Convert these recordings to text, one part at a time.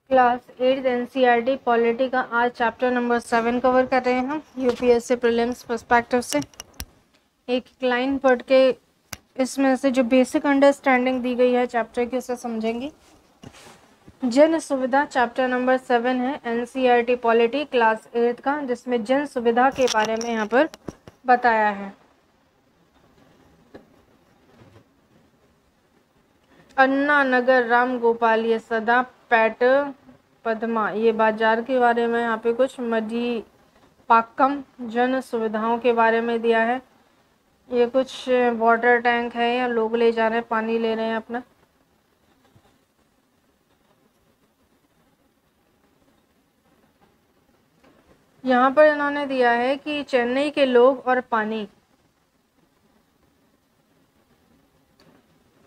Class 8 NCERT polity का आज chapter number 7 cover कर रहे हैं हम यूपीएससी प्रीलिम्स पर्सपेक्टिव से। एक लाइन पढ़ के इसमें से जो बेसिक अंडरस्टैंडिंग दी गई है चैप्टर की उसे समझेंगे। जन सुविधा चैप्टर नंबर 7 है एनसीईआरटी पॉलिटी क्लास 8 का, जिसमें जन सुविधा के बारे में यहाँ पर बताया है। अन्ना नगर राम गोपाल ये सदा पैट पद्मा ये बाजार के बारे में यहाँ पे कुछ मजी पाक्कम जन सुविधाओं के बारे में दिया है। ये कुछ वाटर टैंक है या लोग ले जा रहे हैं, पानी ले रहे हैं अपना। यहाँ पर इन्होंने दिया है कि चेन्नई के लोग और पानी।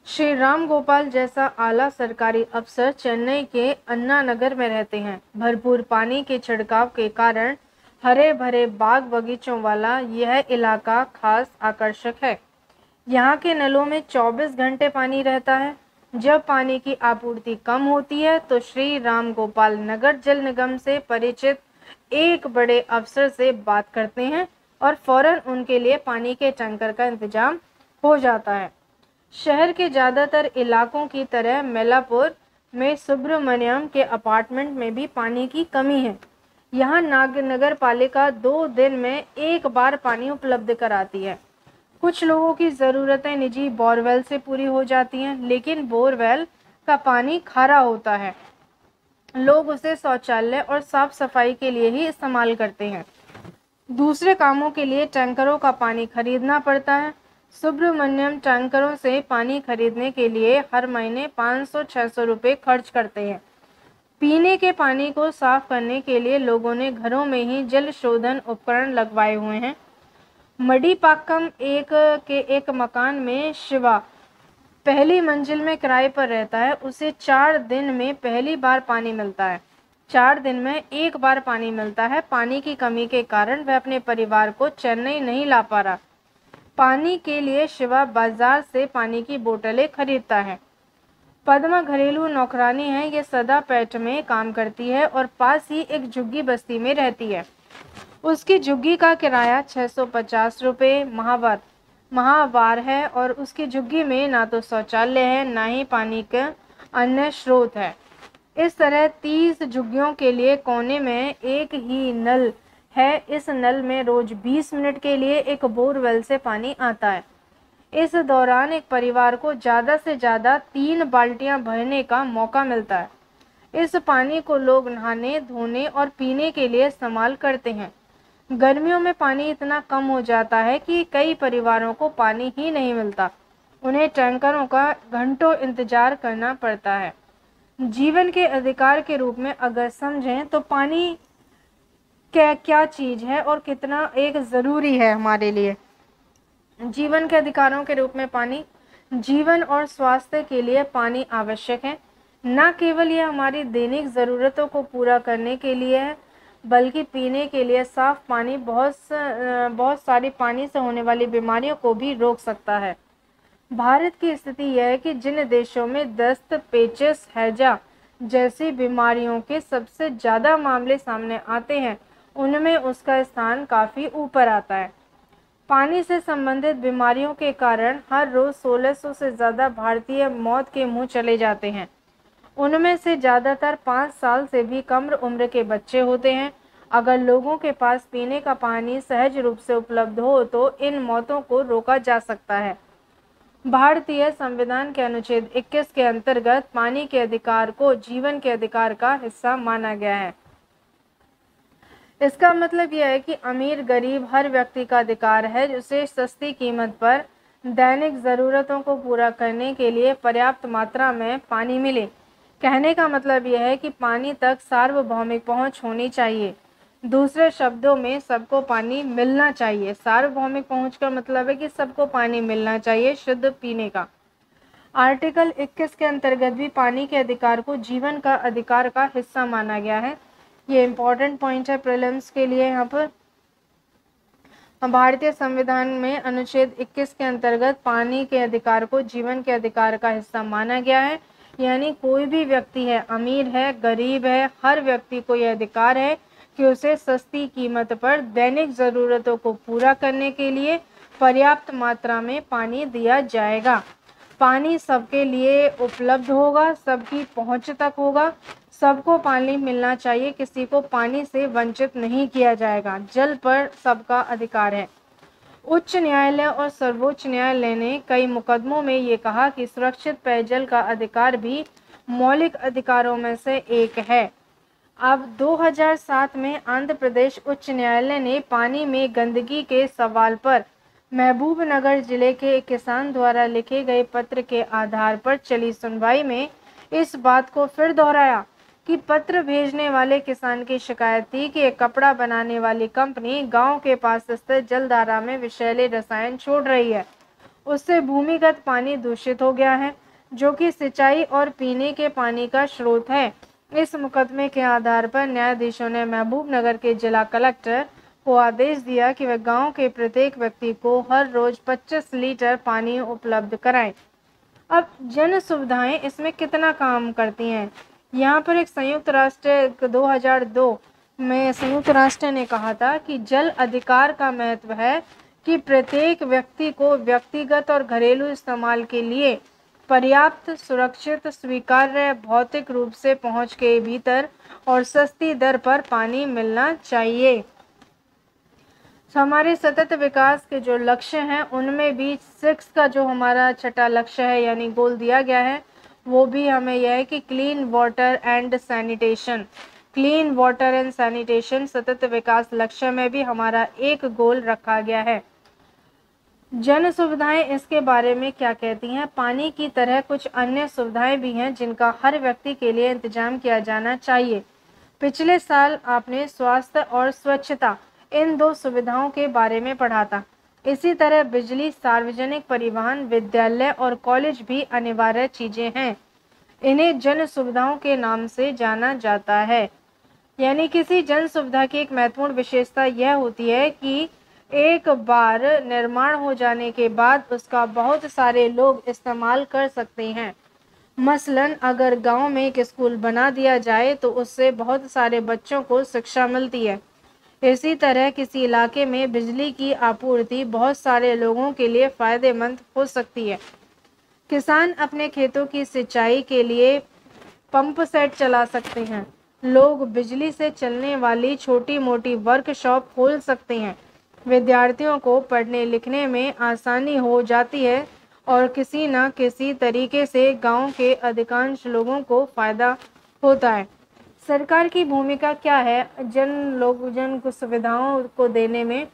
श्री राम गोपाल जैसा आला सरकारी अफसर चेन्नई के अन्ना नगर में रहते हैं। भरपूर पानी के छिड़काव के कारण हरे भरे बाग बगीचों वाला यह इलाका खास आकर्षक है। यहाँ के नलों में 24 घंटे पानी रहता है। जब पानी की आपूर्ति कम होती है तो श्री राम गोपाल नगर जल निगम से परिचित एक बड़े अफसर से बात करते हैं और फौरन उनके लिए पानी के टैंकर का इंतजाम हो जाता है। शहर के ज़्यादातर इलाकों की तरह मेलापुर में सुब्रमण्यम के अपार्टमेंट में भी पानी की कमी है। यहाँ नगर पालिका 2 दिन में एक बार पानी उपलब्ध कराती है। कुछ लोगों की ज़रूरतें निजी बोरवेल से पूरी हो जाती हैं, लेकिन बोरवेल का पानी खारा होता है। लोग उसे शौचालय और साफ सफाई के लिए ही इस्तेमाल करते हैं। दूसरे कामों के लिए टैंकरों का पानी खरीदना पड़ता है। सुब्रमण्यम टैंकरों से पानी खरीदने के लिए हर महीने 500-600 रुपये खर्च करते हैं। पीने के पानी को साफ करने के लिए लोगों ने घरों में ही जल शोधन उपकरण लगवाए हुए हैं। मडीपाक्कम एक मकान में शिवा पहली मंजिल में किराए पर रहता है। उसे 4 दिन में पहली बार पानी मिलता है। 4 दिन में एक बार पानी मिलता है। पानी की कमी के कारण वह अपने परिवार को चेन्नई नहीं ला पा रहा। पानी के लिए शिवा बाजार से पानी की बोतलें खरीदता है। पद्मा घरेलू नौकरानी है। ये सदा पेट में काम करती है और पास ही एक झुग्गी बस्ती में रहती है। उसकी झुग्गी का किराया 650 रुपये माहवार है और उसकी झुग्गी में ना तो शौचालय है, ना ही पानी का अन्य स्रोत है। इस तरह 30 झुग्गियों के लिए कोने में एक ही नल है। इस नल में रोज 20 मिनट के लिए एक बोरवेल से पानी आता है। इस दौरान एक परिवार को ज़्यादा से ज़्यादा 3 बाल्टियां भरने का मौका मिलता है। इस पानी को लोग नहाने, धोने और पीने के लिए इस्तेमाल करते हैं। गर्मियों में पानी इतना कम हो जाता है कि कई परिवारों को पानी ही नहीं मिलता। उन्हें टैंकरों का घंटों इंतजार करना पड़ता है। जीवन के अधिकार के रूप में अगर समझें तो पानी क्या चीज़ है और कितना एक ज़रूरी है हमारे लिए। जीवन के अधिकारों के रूप में पानी, जीवन और स्वास्थ्य के लिए पानी आवश्यक है। न केवल यह हमारी दैनिक ज़रूरतों को पूरा करने के लिए है, बल्कि पीने के लिए साफ पानी बहुत सारी पानी से होने वाली बीमारियों को भी रोक सकता है। भारत की स्थिति यह है कि जिन देशों में दस्त, पेचिश, हैजा जैसी बीमारियों के सबसे ज़्यादा मामले सामने आते हैं, उनमें उसका स्थान काफ़ी ऊपर आता है। पानी से संबंधित बीमारियों के कारण हर रोज़ 1600 से ज़्यादा भारतीय मौत के मुंह चले जाते हैं। उनमें से ज़्यादातर 5 साल से भी कम उम्र के बच्चे होते हैं। अगर लोगों के पास पीने का पानी सहज रूप से उपलब्ध हो तो इन मौतों को रोका जा सकता है। भारतीय संविधान के अनुच्छेद 21 के अंतर्गत पानी के अधिकार को जीवन के अधिकार का हिस्सा माना गया है। इसका मतलब यह है कि अमीर गरीब हर व्यक्ति का अधिकार है उसे सस्ती कीमत पर दैनिक ज़रूरतों को पूरा करने के लिए पर्याप्त मात्रा में पानी मिले। कहने का मतलब यह है कि पानी तक सार्वभौमिक पहुंच होनी चाहिए। दूसरे शब्दों में सबको पानी मिलना चाहिए। सार्वभौमिक पहुंच का मतलब है कि सबको पानी मिलना चाहिए शुद्ध पीने का। आर्टिकल 21 के अंतर्गत भी पानी के अधिकार को जीवन का अधिकार का हिस्सा माना गया है। ये इम्पोर्टेंट पॉइंट है प्रीलिम्स के लिए। यहाँ पर भारतीय संविधान में अनुच्छेद 21 के अंतर्गत पानी के अधिकार को जीवन के अधिकार का हिस्सा माना गया है। यानी कोई भी व्यक्ति है, अमीर है, गरीब है, हर व्यक्ति को यह अधिकार है कि उसे सस्ती कीमत पर दैनिक ज़रूरतों को पूरा करने के लिए पर्याप्त मात्रा में पानी दिया जाएगा। पानी सबके लिए उपलब्ध होगा, सबकी पहुंच तक होगा, सबको पानी मिलना चाहिए, किसी को पानी से वंचित नहीं किया जाएगा। जल पर सबका अधिकार है। उच्च न्यायालय और सर्वोच्च न्यायालय ने कई मुकदमों में ये कहा कि सुरक्षित पेयजल का अधिकार भी मौलिक अधिकारों में से एक है। अब 2007 में आंध्र प्रदेश उच्च न्यायालय ने पानी में गंदगी के सवाल पर महबूबनगर जिले के एक किसान द्वारा लिखे गए पत्र के आधार पर चली सुनवाई में इस बात को फिर दोहराया कि पत्र भेजने वाले किसान की शिकायत थी कि एक कपड़ा बनाने वाली कंपनी गांव के पास स्थित जलधारा में विषैले रसायन छोड़ रही है। उससे भूमिगत पानी दूषित हो गया है, जो कि सिंचाई और पीने के पानी का स्रोत है। इस मुकदमे के आधार पर न्यायाधीशों ने महबूबनगर के जिला कलेक्टर को आदेश दिया कि वह गांव के प्रत्येक व्यक्ति को हर रोज 25 लीटर पानी उपलब्ध कराएं। अब जन सुविधाएं इसमें कितना काम करती हैं? यहाँ पर एक संयुक्त राष्ट्र 2002 में संयुक्त राष्ट्र ने कहा था कि जल अधिकार का महत्व है कि प्रत्येक व्यक्ति को व्यक्तिगत और घरेलू इस्तेमाल के लिए पर्याप्त, सुरक्षित, स्वीकार्य, भौतिक रूप से पहुंच के भीतर और सस्ती दर पर पानी मिलना चाहिए। हमारे सतत विकास के जो लक्ष्य हैं उनमें भी 6 का जो हमारा छठा लक्ष्य है यानी गोल दिया गया है, वो भी हमें यह है कि clean water and sanitation. Clean water and sanitation सतत विकास लक्ष्य में भी हमारा एक गोल रखा गया है। जन सुविधाएं इसके बारे में क्या कहती हैं? पानी की तरह कुछ अन्य सुविधाएं भी हैं जिनका हर व्यक्ति के लिए इंतजाम किया जाना चाहिए। पिछले साल आपने स्वास्थ्य और स्वच्छता इन 2 सुविधाओं के बारे में पढ़ा था। इसी तरह बिजली, सार्वजनिक परिवहन, विद्यालय और कॉलेज भी अनिवार्य चीजें हैं। इन्हें जन सुविधाओं के नाम से जाना जाता है। यानी किसी जन सुविधा की एक महत्वपूर्ण विशेषता यह होती है कि एक बार निर्माण हो जाने के बाद उसका बहुत सारे लोग इस्तेमाल कर सकते हैं। मसलन अगर गांव में एक स्कूल बना दिया जाए तो उससे बहुत सारे बच्चों को शिक्षा मिलती है। इसी तरह किसी इलाके में बिजली की आपूर्ति बहुत सारे लोगों के लिए फायदेमंद हो सकती है। किसान अपने खेतों की सिंचाई के लिए पंप सेट चला सकते हैं। लोग बिजली से चलने वाली छोटी मोटी वर्कशॉप खोल सकते हैं। विद्यार्थियों को पढ़ने लिखने में आसानी हो जाती है और किसी न किसी तरीके से गांव के अधिकांश लोगों को फायदा होता है। सरकार की भूमिका क्या है जन को सुविधाओं को देने में?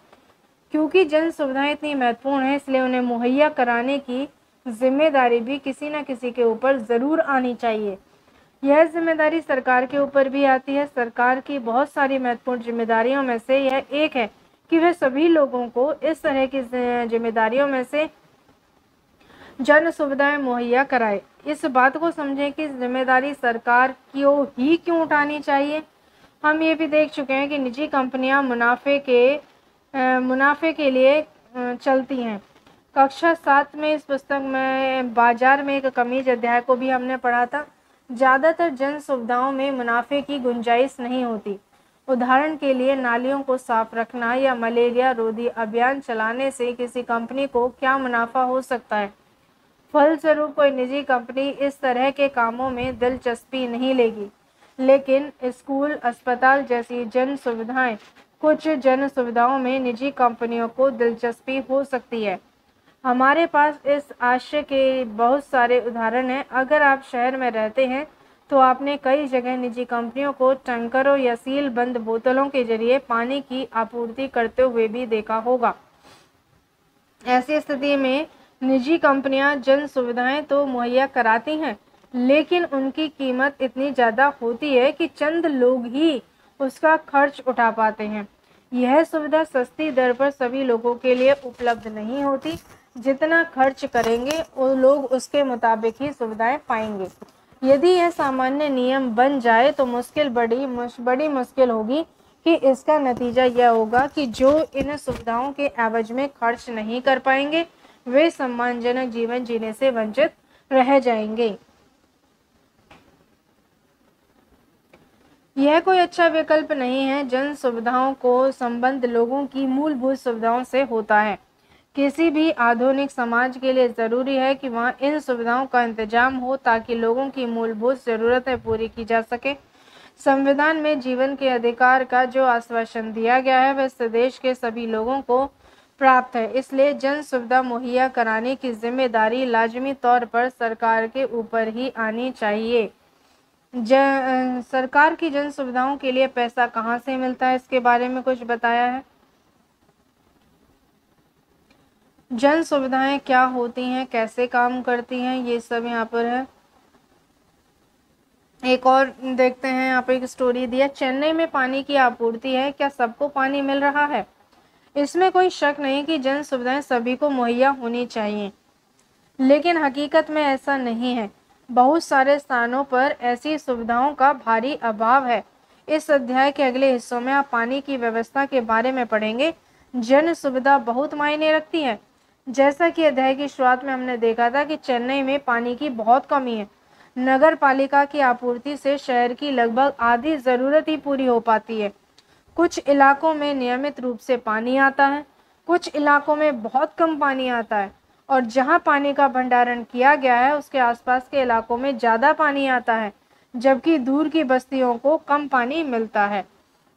क्योंकि जन सुविधाएं इतनी महत्वपूर्ण है इसलिए उन्हें मुहैया कराने की जिम्मेदारी भी किसी न किसी के ऊपर ज़रूर आनी चाहिए। यह जिम्मेदारी सरकार के ऊपर भी आती है। सरकार की बहुत सारी महत्वपूर्ण जिम्मेदारियों में से यह एक है कि वह सभी लोगों को इस तरह की जिम्मेदारियों में से जन सुविधाएं मुहैया कराए। इस बात को समझें कि जिम्मेदारी सरकार क्यों उठानी चाहिए। हम ये भी देख चुके हैं कि निजी कंपनियां मुनाफे के लिए चलती हैं। कक्षा 7 में इस पुस्तक में बाजार में एक कमीज अध्याय को भी हमने पढ़ा था। ज़्यादातर जन सुविधाओं में मुनाफे की गुंजाइश नहीं होती। उदाहरण के लिए नालियों को साफ रखना या मलेरिया रोधी अभियान चलाने से किसी कंपनी को क्या मुनाफा हो सकता है? फलस्वरूप कोई निजी कंपनी इस तरह के कामों में दिलचस्पी नहीं लेगी। लेकिन स्कूल, अस्पताल जैसी जन सुविधाएं, कुछ जन सुविधाओं में निजी कंपनियों को दिलचस्पी हो सकती है। हमारे पास इस आशय के बहुत सारे उदाहरण हैं। अगर आप शहर में रहते हैं तो आपने कई जगह निजी कंपनियों को टैंकरों या सील बंद बोतलों के जरिए पानी की आपूर्ति करते हुए भी देखा होगा। ऐसी स्थिति में निजी कंपनियां जन सुविधाएं तो मुहैया कराती हैं, लेकिन उनकी कीमत इतनी ज़्यादा होती है कि चंद लोग ही उसका खर्च उठा पाते हैं। यह सुविधा सस्ती दर पर सभी लोगों के लिए उपलब्ध नहीं होती। जितना खर्च करेंगे वो लोग उसके मुताबिक ही सुविधाएं पाएंगे। यदि यह सामान्य नियम बन जाए तो बड़ी मुश्किल होगी कि इसका नतीजा यह होगा कि जो इन सुविधाओं के एवज में खर्च नहीं कर पाएंगे वे सम्मानजनक जीवन जीने से वंचित रह जाएंगे। यह कोई अच्छा विकल्प नहीं है। जन सुविधाओं को संबंध लोगों की मूलभूत सुविधाओं से होता है। किसी भी आधुनिक समाज के लिए जरूरी है कि वहाँ इन सुविधाओं का इंतजाम हो ताकि लोगों की मूलभूत जरूरतें पूरी की जा सके। संविधान में जीवन के अधिकार का जो आश्वासन दिया गया है वह देश के सभी लोगों को प्राप्त है। इसलिए जन सुविधा मुहैया कराने की जिम्मेदारी लाजमी तौर पर सरकार के ऊपर ही आनी चाहिए। सरकार की जन सुविधाओं के लिए पैसा कहाँ से मिलता है, इसके बारे में कुछ बताया है। जन सुविधाएं क्या होती हैं, कैसे काम करती हैं, ये सब यहाँ पर है। एक और देखते हैं, यहाँ पे एक स्टोरी दिया, चेन्नई में पानी की आपूर्ति है, क्या सबको पानी मिल रहा है। इसमें कोई शक नहीं कि जन सुविधाएं सभी को मुहैया होनी चाहिए, लेकिन हकीकत में ऐसा नहीं है। बहुत सारे स्थानों पर ऐसी सुविधाओं का भारी अभाव है। इस अध्याय के अगले हिस्सों में आप पानी की व्यवस्था के बारे में पढ़ेंगे। जन सुविधा बहुत मायने रखती है। जैसा कि अध्याय की शुरुआत में हमने देखा था कि चेन्नई में पानी की बहुत कमी है। नगर पालिका की आपूर्ति से शहर की लगभग आधी जरूरत ही पूरी हो पाती है। कुछ इलाकों में नियमित रूप से पानी आता है, कुछ इलाकों में बहुत कम पानी आता है, और जहां पानी का भंडारण किया गया है उसके आसपास के इलाकों में ज़्यादा पानी आता है, जबकि दूर की बस्तियों को कम पानी मिलता है।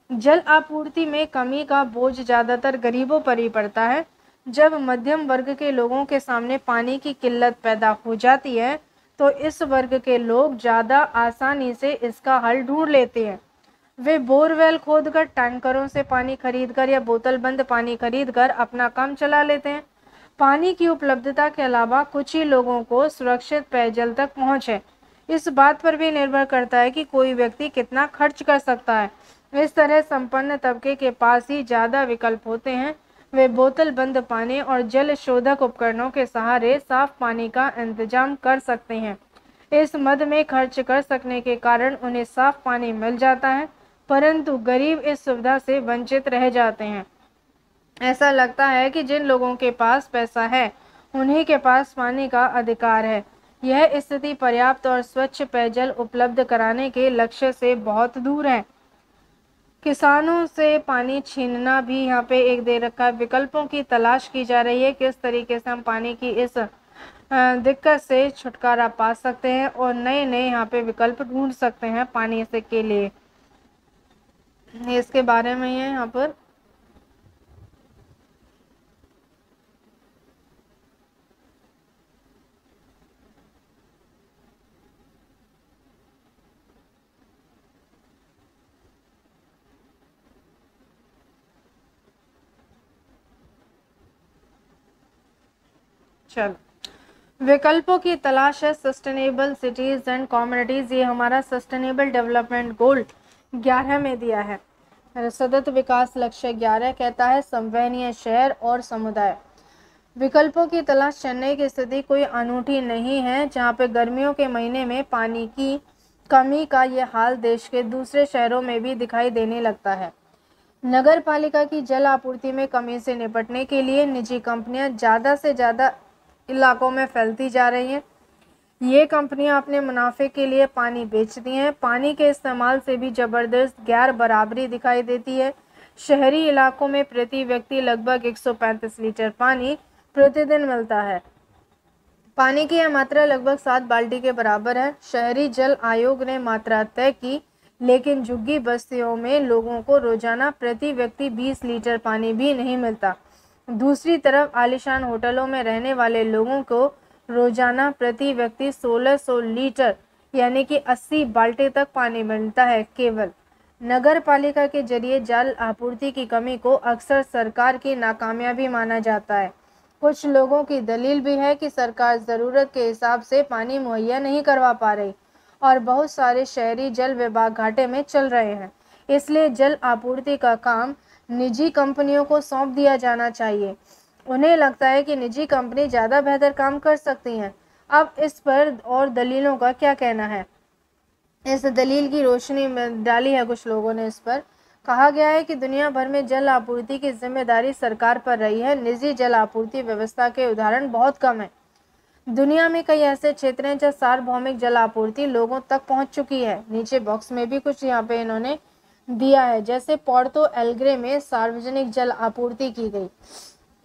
जल आपूर्ति में कमी का बोझ ज़्यादातर गरीबों पर ही पड़ता है। जब मध्यम वर्ग के लोगों के सामने पानी की किल्लत पैदा हो जाती है तो इस वर्ग के लोग ज़्यादा आसानी से इसका हल ढूंढ लेते हैं। वे बोरवेल खोदकर, टैंकरों से पानी खरीदकर या बोतल बंद पानी खरीदकर अपना काम चला लेते हैं। पानी की उपलब्धता के अलावा कुछ ही लोगों को सुरक्षित पेयजल तक पहुंच है। इस बात पर भी निर्भर करता है कि कोई व्यक्ति कितना खर्च कर सकता है। इस तरह संपन्न तबके के पास ही ज़्यादा विकल्प होते हैं। वे बोतल बंद पानी और जल शोधक उपकरणों के सहारे साफ पानी का इंतजाम कर सकते हैं। इस मद में खर्च कर सकने के कारण उन्हें साफ पानी मिल जाता है, परंतु गरीब इस सुविधा से वंचित रह जाते हैं। ऐसा लगता है कि जिन लोगों के पास पैसा है उन्हीं के पास पानी का अधिकार है। यह स्थिति पर्याप्त और स्वच्छ पेयजल उपलब्ध कराने के लक्ष्य से बहुत दूर है। किसानों से पानी छीनना भी यहाँ पे एक दे रखा है। विकल्पों की तलाश की जा रही है, किस तरीके से हम पानी की इस दिक्कत से छुटकारा पा सकते हैं और नए नए यहाँ पे विकल्प ढूंढ सकते हैं पानी से के लिए। इसके बारे में है यहाँ पर। चलो, विकल्पों की तलाश है। सस्टेनेबल सिटीज एंड कम्युनिटीज, ये हमारा सस्टेनेबल डेवलपमेंट गोल 11 में दिया है। सतत विकास लक्ष्य 11 कहता है संवहनीय शहर और समुदाय। विकल्पों की तलाश। चेन्नई की स्थिति कोई अनूठी नहीं है, जहाँ पे गर्मियों के महीने में पानी की कमी का यह हाल देश के दूसरे शहरों में भी दिखाई देने लगता है। नगर पालिका की जल आपूर्ति में कमी से निपटने के लिए निजी कंपनियां ज़्यादा से ज़्यादा इलाकों में फैलती जा रही हैं। ये कंपनियां अपने मुनाफे के लिए पानी बेचती हैं। पानी के इस्तेमाल से भी ज़बरदस्त गैर बराबरी दिखाई देती है। शहरी इलाकों में प्रति व्यक्ति लगभग 135 लीटर पानी प्रतिदिन मिलता है। पानी की यह मात्रा लगभग 7 बाल्टी के बराबर है। शहरी जल आयोग ने मात्रा तय की, लेकिन झुग्गी बस्तियों में लोगों को रोजाना प्रति व्यक्ति 20 लीटर पानी भी नहीं मिलता। दूसरी तरफ आलीशान होटलों में रहने वाले लोगों को रोजाना प्रति व्यक्ति 1600 लीटर यानी कि 80 बाल्टी तक पानी मिलता है। केवल नगर पालिका के जरिए जल आपूर्ति की कमी को अक्सर सरकार की नाकामयाबी माना जाता है। कुछ लोगों की दलील भी है कि सरकार ज़रूरत के हिसाब से पानी मुहैया नहीं करवा पा रही और बहुत सारे शहरी जल विभाग घाटे में चल रहे हैं। इसलिए जल आपूर्ति का काम निजी कंपनियों को सौंप दिया जाना चाहिए। उन्हें लगता है कि निजी कंपनी ज़्यादा बेहतर काम कर सकती हैं। अब इस पर और दलीलों का क्या कहना है? इस दलील की रोशनी में डाली है कुछ लोगों ने। इस पर कहा गया है कि दुनिया भर में जल आपूर्ति की जिम्मेदारी सरकार पर रही है। निजी जल आपूर्ति व्यवस्था के उदाहरण बहुत कम है। दुनिया में कई ऐसे क्षेत्र हैं जहाँ सार्वभौमिक जल आपूर्ति लोगों तक पहुंच चुकी है। नीचे बॉक्स में भी कुछ यहाँ पे इन्होंने दिया है, जैसे पोर्तो एलेग्रे में सार्वजनिक जल आपूर्ति की गई।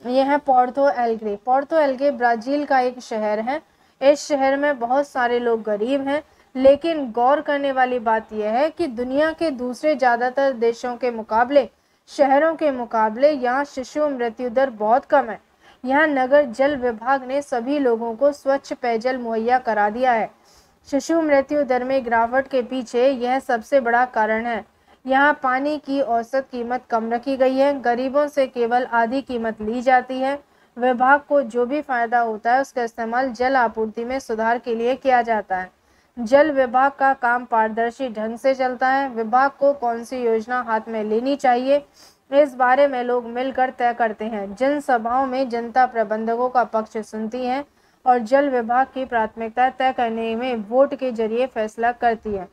यह है Porto Alegre. Porto Alegre Brazil का एक शहर है। इस शहर में बहुत सारे लोग गरीब हैं, लेकिन गौर करने वाली बात यह है कि दुनिया के दूसरे ज़्यादातर देशों के मुकाबले, शहरों के मुकाबले यहाँ शिशु मृत्यु दर बहुत कम है। यहाँ नगर जल विभाग ने सभी लोगों को स्वच्छ पेयजल मुहैया करा दिया है। शिशु मृत्यु दर में गिरावट के पीछे यह सबसे बड़ा कारण है। यहाँ पानी की औसत कीमत कम रखी गई है, गरीबों से केवल आधी कीमत ली जाती है। विभाग को जो भी फायदा होता है उसका इस्तेमाल जल आपूर्ति में सुधार के लिए किया जाता है। जल विभाग का काम पारदर्शी ढंग से चलता है। विभाग को कौन सी योजना हाथ में लेनी चाहिए, इस बारे में लोग मिलकर तय करते हैं। जनसभाओं में जनता प्रबंधकों का पक्ष सुनती है और जल विभाग की प्राथमिकता तय करने में वोट के जरिए फैसला करती है।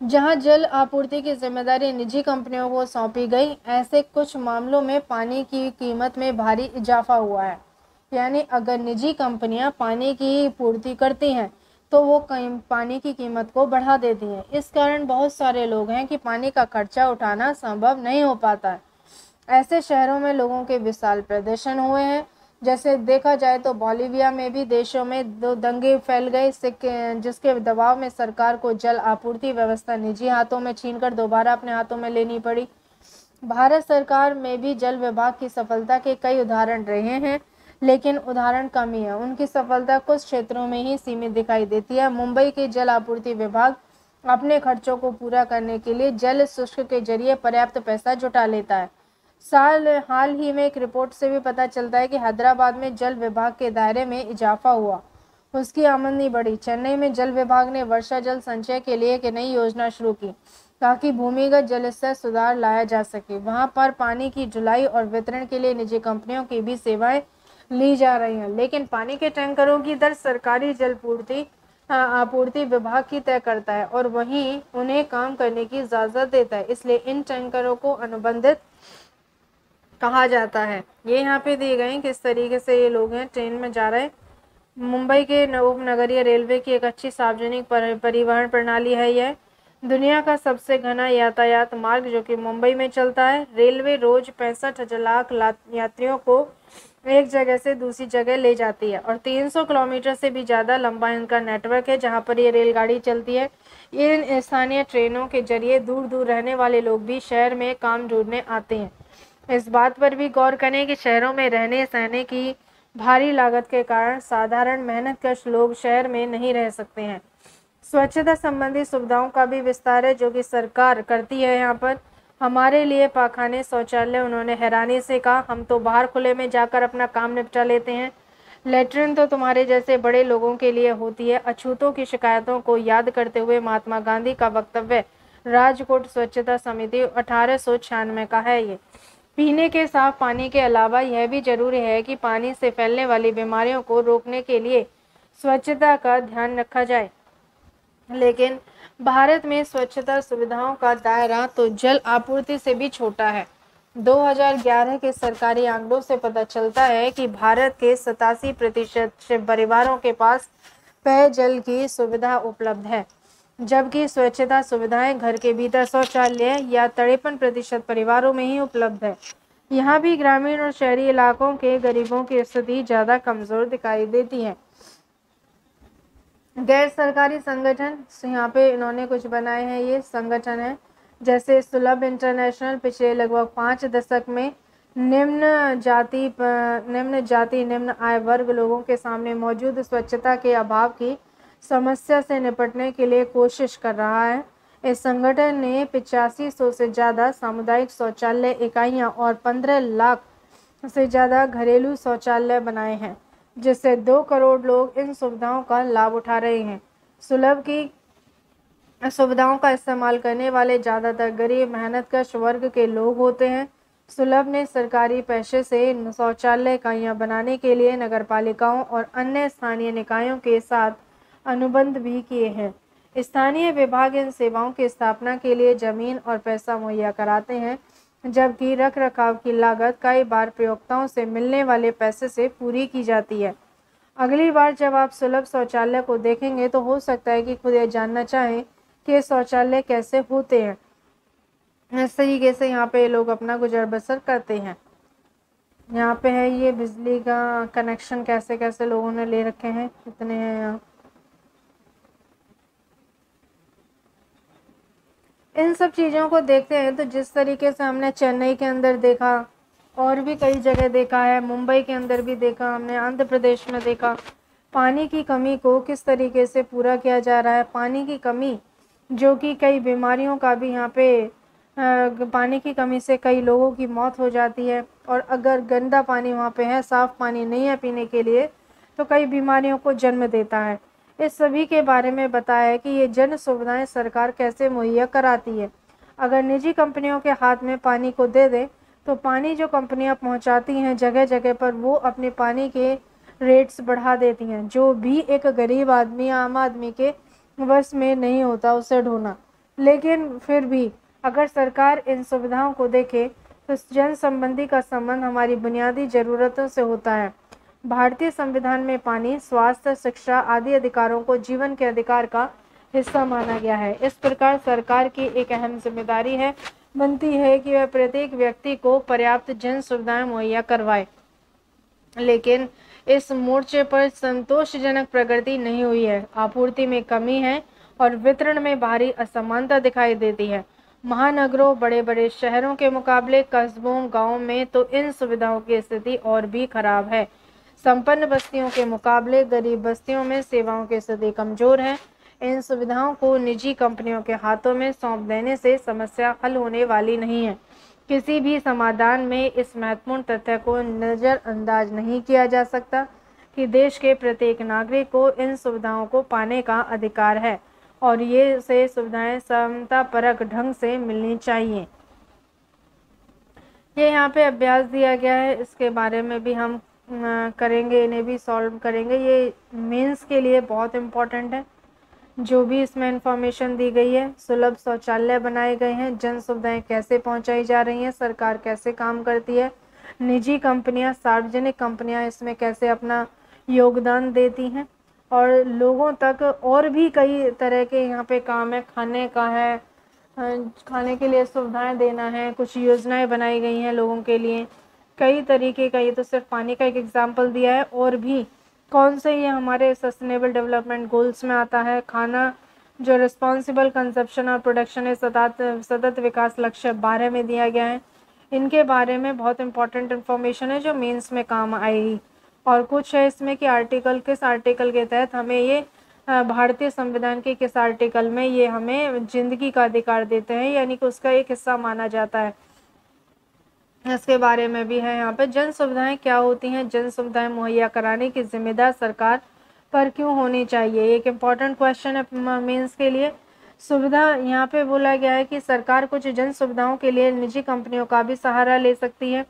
जहां जल आपूर्ति की जिम्मेदारी निजी कंपनियों को सौंपी गई, ऐसे कुछ मामलों में पानी की कीमत में भारी इजाफा हुआ है। यानी अगर निजी कंपनियां पानी की पूर्ति करती हैं तो वो पानी की कीमत को बढ़ा देती हैं। इस कारण बहुत सारे लोग हैं कि पानी का खर्चा उठाना संभव नहीं हो पाता है। ऐसे शहरों में लोगों के विशाल प्रदर्शन हुए हैं। जैसे देखा जाए तो बोलिविया में भी देशों में दो दंगे फैल गए, जिसके दबाव में सरकार को जल आपूर्ति व्यवस्था निजी हाथों में छीनकर दोबारा अपने हाथों में लेनी पड़ी। भारत सरकार में भी जल विभाग की सफलता के कई उदाहरण रहे हैं, लेकिन उदाहरण कम ही है। उनकी सफलता कुछ क्षेत्रों में ही सीमित दिखाई देती है। मुंबई के जल आपूर्ति विभाग अपने खर्चों को पूरा करने के लिए जल शुल्क के जरिए पर्याप्त पैसा जुटा लेता है। हाल ही में एक रिपोर्ट से भी पता चलता है कि हैदराबाद में जल विभाग के दायरे में इजाफा हुआ, उसकी आमदनी बढ़ी। चेन्नई में जल विभाग ने वर्षा जल संचय के लिए एक नई योजना शुरू की ताकि भूमिगत जल स्तर सुधार लाया जा सके। वहां पर पानी की ढुलाई और वितरण के लिए निजी कंपनियों की भी सेवाएं ली जा रही हैं, लेकिन पानी के टैंकरों की दर सरकारी जल आपूर्ति विभाग की तय करता है और वहीं उन्हें काम करने की इजाजत देता है। इसलिए इन टैंकरों को अनुबंधित कहा जाता है। ये यहाँ पे दिए गए हैं किस तरीके से ये लोग हैं ट्रेन में जा रहे हैं। मुंबई के उपनगरीय रेलवे की एक अच्छी सार्वजनिक परिवहन प्रणाली है। यह दुनिया का सबसे घना यातायात मार्ग जो कि मुंबई में चलता है। रेलवे रोज 65 लाख यात्रियों को एक जगह से दूसरी जगह ले जाती है और 300 किलोमीटर से भी ज़्यादा लंबा इनका नेटवर्क है जहां पर ये रेलगाड़ी चलती है। इन स्थानीय ट्रेनों के जरिए दूर दूर रहने वाले लोग भी शहर में काम ढूंढने आते हैं। इस बात पर भी गौर करें कि शहरों में रहने सहने की भारी लागत के कारण साधारण मेहनतकश लोग शहर में नहीं रह सकते हैं। स्वच्छता संबंधी सुविधाओं का भी विस्तार है जो कि सरकार करती है। यहाँ पर हमारे लिए पाखाने शौचालय, उन्होंने हैरानी से कहा, हम तो बाहर खुले में जाकर अपना काम निपटा लेते हैं। लेटरिन तो तुम्हारे जैसे बड़े लोगों के लिए होती है। अछूतों की शिकायतों को याद करते हुए महात्मा गांधी का वक्तव्य राजकोट स्वच्छता समिति 1896 का है। ये पीने के साफ पानी के अलावा यह भी जरूरी है कि पानी से फैलने वाली बीमारियों को रोकने के लिए स्वच्छता का ध्यान रखा जाए। लेकिन भारत में स्वच्छता सुविधाओं का दायरा तो जल आपूर्ति से भी छोटा है। 2011 के सरकारी आंकड़ों से पता चलता है कि भारत के 87% परिवारों के पास पेयजल की सुविधा उपलब्ध है, जबकि स्वच्छता सुविधाएं घर के भीतर शौचालय या 53% परिवारों में ही उपलब्ध है। यहाँ भी ग्रामीण और शहरी इलाकों के गरीबों की स्थिति ज़्यादा कमज़ोर दिखाई देती है। गैर सरकारी संगठन यहाँ पे इन्होंने कुछ बनाए हैं। ये संगठन है जैसे सुलभ इंटरनेशनल पिछले लगभग 5 दशक में निम्न जाति निम्न आय वर्ग लोगों के सामने मौजूद स्वच्छता के अभाव की समस्या से निपटने के लिए कोशिश कर रहा है। इस संगठन ने 8500 से ज़्यादा सामुदायिक शौचालय इकाइयाँ और 15 लाख से ज़्यादा घरेलू शौचालय बनाए हैं, जिससे 2 करोड़ लोग इन सुविधाओं का लाभ उठा रहे हैं। सुलभ की सुविधाओं का इस्तेमाल करने वाले ज़्यादातर गरीब मेहनतकश वर्ग के लोग होते हैं। सुलभ ने सरकारी पैसे से शौचालय इकाइयाँ बनाने के लिए नगरपालिकाओं और अन्य स्थानीय निकायों के साथ अनुबंध भी किए हैं। स्थानीय विभाग इन सेवाओं की स्थापना के लिए जमीन और पैसा मुहैया कराते हैं। जबकि रख रखाव की लागत कई बार प्रयोक्ताओं से मिलने वाले पैसे से पूरी की जाती है। अगली बार जब आप सुलभ शौचालय को देखेंगे तो हो सकता है कि खुद ये जानना चाहें कि ये शौचालय कैसे होते हैं। इस तरीके से यहाँ पे लोग अपना गुजर बसर करते हैं। यहाँ पे है ये बिजली का कनेक्शन कैसे कैसे लोगों ने ले रखे हैं, कितने हैं यहाँ। इन सब चीज़ों को देखते हैं तो जिस तरीके से हमने चेन्नई के अंदर देखा और भी कई जगह देखा है, मुंबई के अंदर भी देखा हमने, आंध्र प्रदेश में देखा, पानी की कमी को किस तरीके से पूरा किया जा रहा है। पानी की कमी जो कि कई बीमारियों का भी यहाँ पे पानी की कमी से कई लोगों की मौत हो जाती है। और अगर गंदा पानी वहाँ पे है, साफ़ पानी नहीं है पीने के लिए, तो कई बीमारियों को जन्म देता है। इस सभी के बारे में बताया है कि ये जन सुविधाएं सरकार कैसे मुहैया कराती है। अगर निजी कंपनियों के हाथ में पानी को दे दें तो पानी जो कंपनियां पहुंचाती हैं जगह जगह पर, वो अपने पानी के रेट्स बढ़ा देती हैं, जो भी एक गरीब आदमी, आम आदमी के बस में नहीं होता उसे ढोना। लेकिन फिर भी अगर सरकार इन सुविधाओं को देखे तो जन संबंधी का संबंध हमारी बुनियादी ज़रूरतों से होता है। भारतीय संविधान में पानी, स्वास्थ्य, शिक्षा आदि अधिकारों को जीवन के अधिकार का हिस्सा माना गया है। इस प्रकार सरकार की एक अहम जिम्मेदारी बनती है कि वह प्रत्येक व्यक्ति को पर्याप्त जन सुविधाएं मुहैया करवाए। लेकिन इस मोर्चे पर संतोषजनक प्रगति नहीं हुई है। आपूर्ति में कमी है और वितरण में भारी असमानता दिखाई देती है। महानगरों, बड़े बड़े शहरों के मुकाबले कस्बों, गाँव में तो इन सुविधाओं की स्थिति और भी खराब है। संपन्न बस्तियों के मुकाबले गरीब बस्तियों में सेवाओं की स्थिति कमजोर है। इन सुविधाओं को निजी कंपनियों के हाथों में सौंप देने से समस्या हल होने वाली नहीं है। किसी भी समाधान में इस महत्वपूर्ण तथ्य को नज़रअंदाज नहीं किया जा सकता कि देश के प्रत्येक नागरिक को इन सुविधाओं को पाने का अधिकार है और ये से सुविधाएं समतापरक ढंग से मिलनी चाहिए। ये यहाँ पे अभ्यास दिया गया है, इसके बारे में भी हम करेंगे, इन्हें भी सॉल्व करेंगे। ये मेंस के लिए बहुत इम्पोर्टेंट है। जो भी इसमें इंफॉर्मेशन दी गई है, सुलभ शौचालय बनाए गए हैं, जन सुविधाएं कैसे पहुंचाई जा रही हैं, सरकार कैसे काम करती है, निजी कंपनियां, सार्वजनिक कंपनियां इसमें कैसे अपना योगदान देती हैं, और लोगों तक और भी कई तरह के यहाँ पे काम है। खाने का है, खाने के लिए सुविधाएं देना है, कुछ योजनाएं बनाई गई हैं लोगों के लिए, कई तरीके का। ये तो सिर्फ पानी का एक एग्जाम्पल दिया है, और भी कौन से ये हमारे सस्टेनेबल डेवलपमेंट गोल्स में आता है। खाना जो रिस्पॉन्सिबल कंजप्शन और प्रोडक्शन है, सतत विकास लक्ष्य 12 में दिया गया है। इनके बारे में बहुत इंपॉर्टेंट इन्फॉर्मेशन है जो मेंस में काम आएगी। और कुछ है इसमें कि आर्टिकल, किस आर्टिकल के तहत हमें ये भारतीय संविधान के किस आर्टिकल में ये हमें जिंदगी का अधिकार देते हैं, यानी कि उसका एक हिस्सा माना जाता है। इसके बारे में भी है यहाँ पे। जन सुविधाएं क्या होती हैं, जन सुविधाएं मुहैया कराने की जिम्मेदार सरकार पर क्यों होनी चाहिए, एक इम्पॉर्टेंट क्वेश्चन है मेंस के लिए। सुविधा यहाँ पे बोला गया है कि सरकार कुछ जन सुविधाओं के लिए निजी कंपनियों का भी सहारा ले सकती है।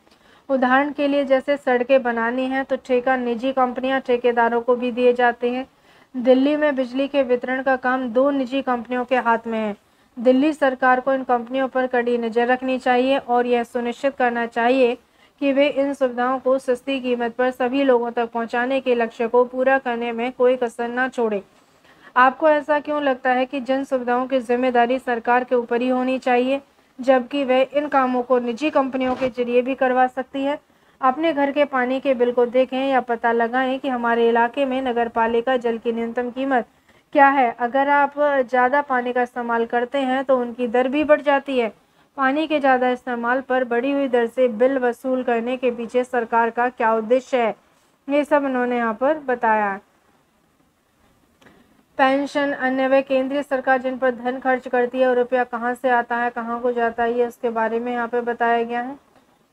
उदाहरण के लिए जैसे सड़कें बनानी है तो ठेका निजी कंपनियां, ठेकेदारों को भी दिए जाते हैं। दिल्ली में बिजली के वितरण का काम 2 निजी कंपनियों के हाथ में है। दिल्ली सरकार को इन कंपनियों पर कड़ी नज़र रखनी चाहिए और यह सुनिश्चित करना चाहिए कि वे इन सुविधाओं को सस्ती कीमत पर सभी लोगों तक पहुंचाने के लक्ष्य को पूरा करने में कोई कसर न छोड़े। आपको ऐसा क्यों लगता है कि जन सुविधाओं की जिम्मेदारी सरकार के ऊपर ही होनी चाहिए, जबकि वह इन कामों को निजी कंपनियों के जरिए भी करवा सकती है? अपने घर के पानी के बिल को देखें या पता लगाएं कि हमारे इलाके में नगरपालिका जल की न्यूनतम कीमत क्या है। अगर आप ज़्यादा पानी का इस्तेमाल करते हैं तो उनकी दर भी बढ़ जाती है। पानी के ज़्यादा इस्तेमाल पर बढ़ी हुई दर से बिल वसूल करने के पीछे सरकार का क्या उद्देश्य है, ये सब उन्होंने यहाँ पर बताया। पेंशन, अन्य व केंद्रीय सरकार जिन पर धन खर्च करती है और रुपया कहाँ से आता है, कहाँ को जाता है, ये उसके बारे में यहाँ पे बताया गया है।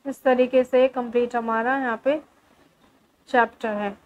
इस तरीके से कंप्लीट हमारा यहाँ पे चैप्टर है।